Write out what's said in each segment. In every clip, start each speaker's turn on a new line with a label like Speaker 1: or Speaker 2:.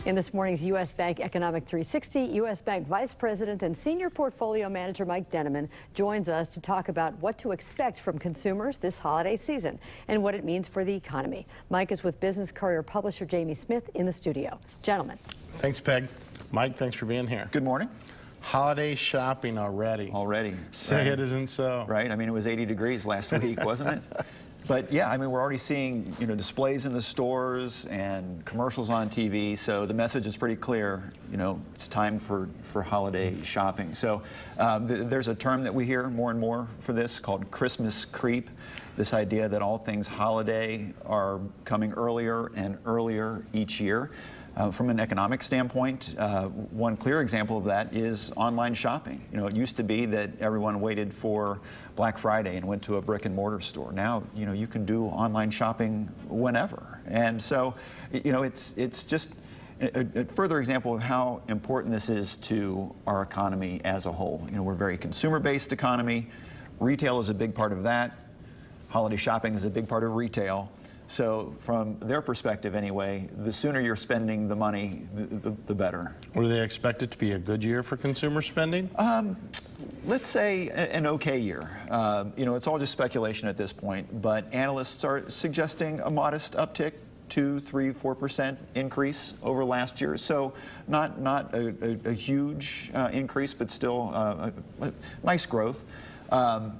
Speaker 1: In this morning's U.S. Bank Economic 360, U.S. Bank Vice President and Senior Portfolio Manager Mike Denneman joins us to talk about what to expect from consumers this holiday season and what it means for the economy. Mike is with Business Courier publisher Jamie Smith in the studio. Gentlemen.
Speaker 2: Thanks, Peg. Mike, thanks for being here.
Speaker 3: Good morning.
Speaker 2: Holiday shopping already. Say
Speaker 3: right.
Speaker 2: It isn't so.
Speaker 3: Right. I mean, it was 80 degrees last week, wasn't it? But yeah, I mean, we're already seeing, displays in the stores and commercials on TV. So the message is pretty clear. It's time for holiday shopping. So there's a term that we hear more and more for this called Christmas creep. This idea that all things holiday are coming earlier and earlier each year. From an economic standpoint, one clear example of that is online shopping. It used to be that everyone waited for Black Friday and went to a brick and mortar store. Now, you can do online shopping whenever. And so, it's just a further example of how important this is to our economy as a whole. We're a very consumer-based economy. Retail is a big part of that. Holiday shopping is a big part of retail. So from their perspective anyway, the sooner you're spending the money, the better.
Speaker 2: Do they expect it to be a good year for consumer spending?
Speaker 3: Let's say an okay year. It's all just speculation at this point, but analysts are suggesting a modest uptick, 2%, 3%, 4% increase over last year. So not a huge increase, but still a nice growth. A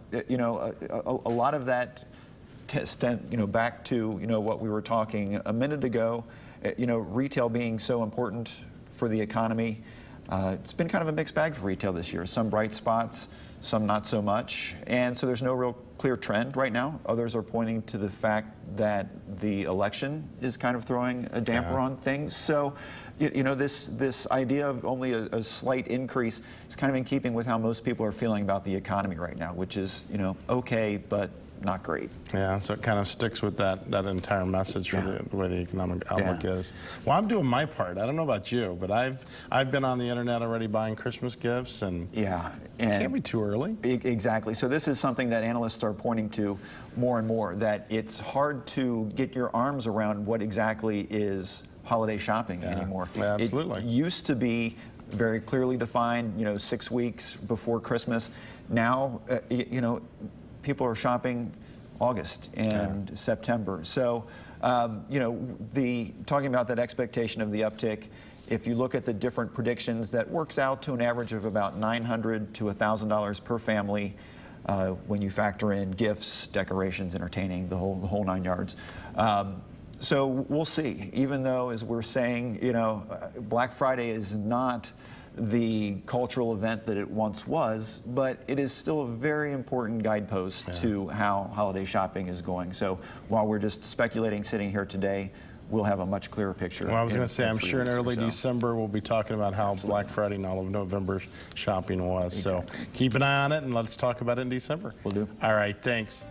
Speaker 3: lot of that back to what we were talking a minute ago, retail being so important for the economy. It's been kind of a mixed bag for retail this year. Some bright spots, some not so much, and so there's no real clear trend right now. Others are pointing to the fact that the election is kind of throwing a damper on things. So, this idea of only a slight increase is kind of in keeping with how most people are feeling about the economy right now, which is okay, but not great.
Speaker 2: Yeah, so it kind of sticks with that entire message for the way the economic outlook is. Well, I'm doing my part. I don't know about you, but I've been on the internet already buying Christmas gifts, and it can't be too early.
Speaker 3: Exactly. So this is something that analysts are pointing to more and more, that it's hard to get your arms around what exactly is holiday shopping anymore.
Speaker 2: Yeah, absolutely.
Speaker 3: It used to be very clearly defined, 6 weeks before Christmas. Now, people are shopping August and September. So, talking about that expectation of the uptick, if you look at the different predictions, that works out to an average of about $900 to $1,000 per family when you factor in gifts, decorations, entertaining, the whole 9 yards. So we'll see. Even though, as we're saying, Black Friday is not the cultural event that it once was, but it is still a very important guidepost to how holiday shopping is going. So while we're just speculating sitting here today, we'll have a much clearer picture.
Speaker 2: Well, I was going to say, I'm sure in early December we'll be talking about how Black Friday and all of November shopping was. So keep an eye on it, and let's talk about it in December.
Speaker 3: Will do.
Speaker 2: All right, thanks.